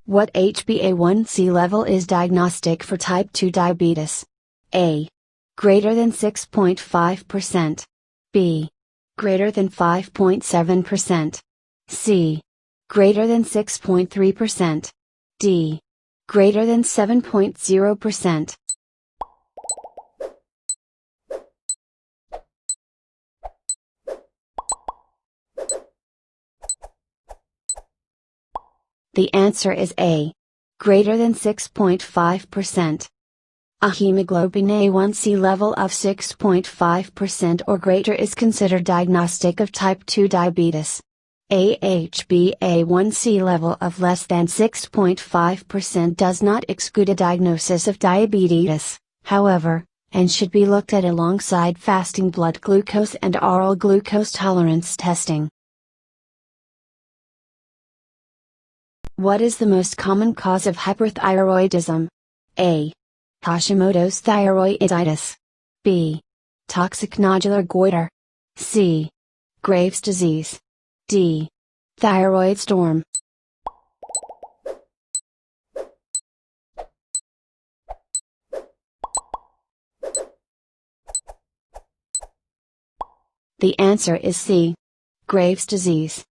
What HbA1c level is diagnostic for type 2 diabetes? A. Greater than 6.5%. B. Greater than 5.7%. C. Greater than 6.3%. D. Greater than 7.0%. The answer is A. Greater than 6.5%. A hemoglobin A1c level of 6.5% or greater is considered diagnostic of type 2 diabetes. A HbA1c level of less than 6.5% does not exclude a diagnosis of diabetes, however, and should be looked at alongside fasting blood glucose and oral glucose tolerance testing. What is the most common cause of hyperthyroidism? A. Hashimoto's thyroiditis. B. Toxic nodular goiter. C. Graves' disease. D. Thyroid storm. The answer is C. Graves' disease.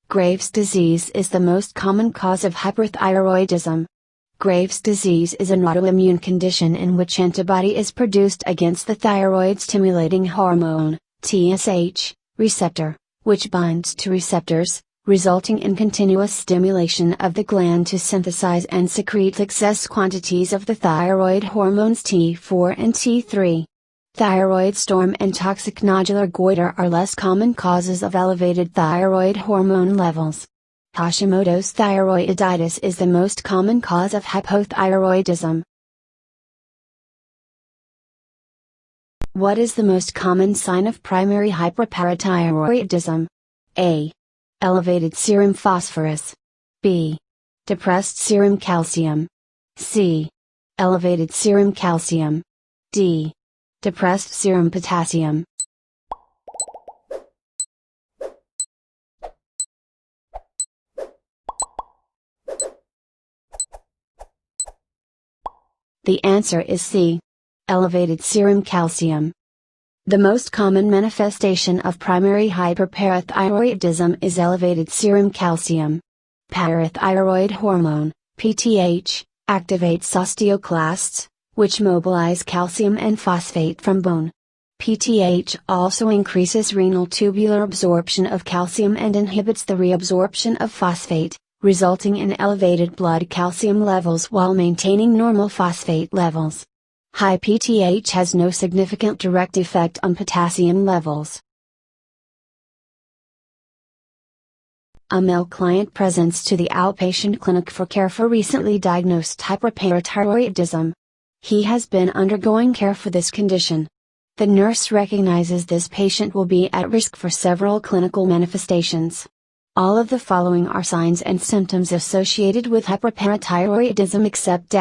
Graves' disease is the most common cause of hyperthyroidism. Graves' disease is an autoimmune condition in which antibody is produced against the thyroid-stimulating hormone, TSH, receptor, which binds to receptors, resulting in continuous stimulation of the gland to synthesize and secrete excess quantities of the thyroid hormones T4 and T3. Thyroid storm and toxic nodular goiter are less common causes of elevated thyroid hormone levels. Hashimoto's thyroiditis is the most common cause of hypothyroidism. What is the most common sign of primary hyperparathyroidism? A. Elevated serum phosphorus. B. Depressed serum calcium. C. Elevated serum calcium. D. Depressed serum potassium. The answer is C. Elevated serum calcium. The most common manifestation of primary hyperparathyroidism is elevated serum calcium. Parathyroid hormone, PTH, activates osteoclasts, which mobilize calcium and phosphate from bone. PTH also increases renal tubular absorption of calcium and inhibits the reabsorption of phosphate, resulting in elevated blood calcium levels while maintaining normal phosphate levels. High PTH has no significant direct effect on potassium levels. A male client presents to the outpatient clinic for care for recently diagnosed hyperparathyroidism. He has been undergoing care for this condition. The nurse recognizes this patient will be at risk for several clinical manifestations. All of the following are signs and symptoms associated with hyperparathyroidism except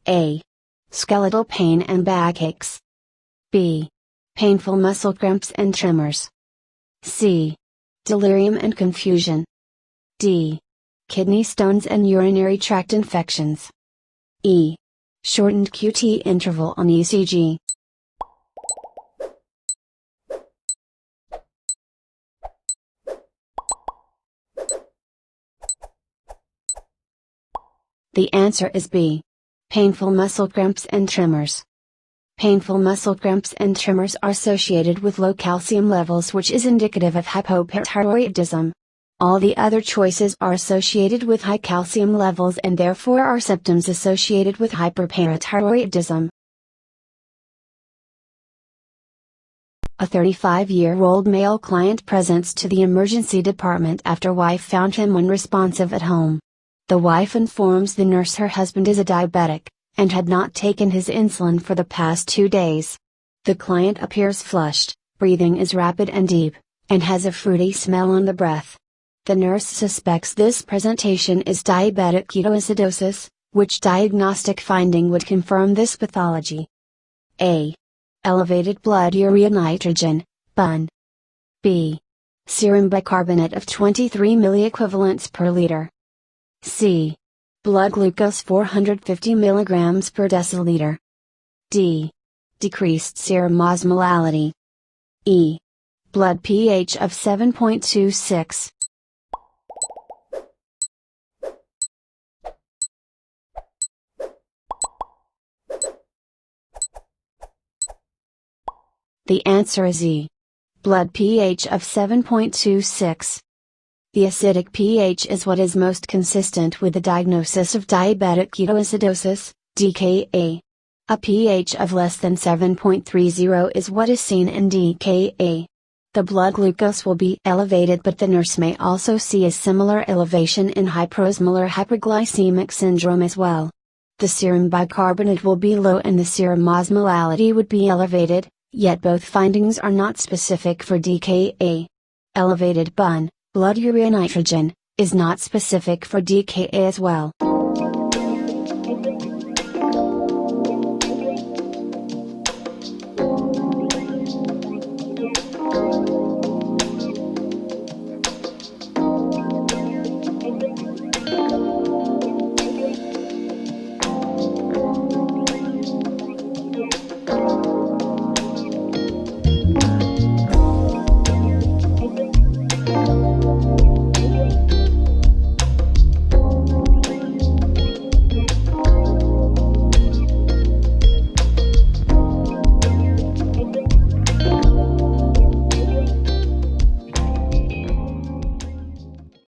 A. Skeletal pain and backaches. B. Painful muscle cramps and tremors. C. Delirium and confusion. D. Kidney stones and urinary tract infections. E. Shortened QT interval on ECG. The answer is B. Painful muscle cramps and tremors. Painful muscle cramps and tremors are associated with low calcium levels, which is indicative of hypoparathyroidism. All the other choices are associated with high calcium levels and therefore are symptoms associated with hyperparathyroidism. A 35-year-old male client presents to the emergency department after wife found him unresponsive at home. The wife informs the nurse her husband is a diabetic, and had not taken his insulin for the past 2 days. The client appears flushed, breathing is rapid and deep, and has a fruity smell on the breath. The nurse suspects this presentation is diabetic ketoacidosis, which diagnostic finding would confirm this pathology. A. Elevated blood urea nitrogen, BUN. B. Serum bicarbonate of 23 milliequivalents per liter. C. Blood glucose 450 mg per deciliter. D. Decreased serum osmolality. E. Blood pH of 7.26. The answer is E. Blood pH of 7.26. The acidic pH is what is most consistent with the diagnosis of diabetic ketoacidosis, DKA. A pH of less than 7.30 is what is seen in DKA. The blood glucose will be elevated, but the nurse may also see a similar elevation in hyperosmolar hyperglycemic syndrome as well. The serum bicarbonate will be low and the serum osmolality would be elevated, yet both findings are not specific for DKA. Elevated blood urea nitrogen is not specific for DKA as well.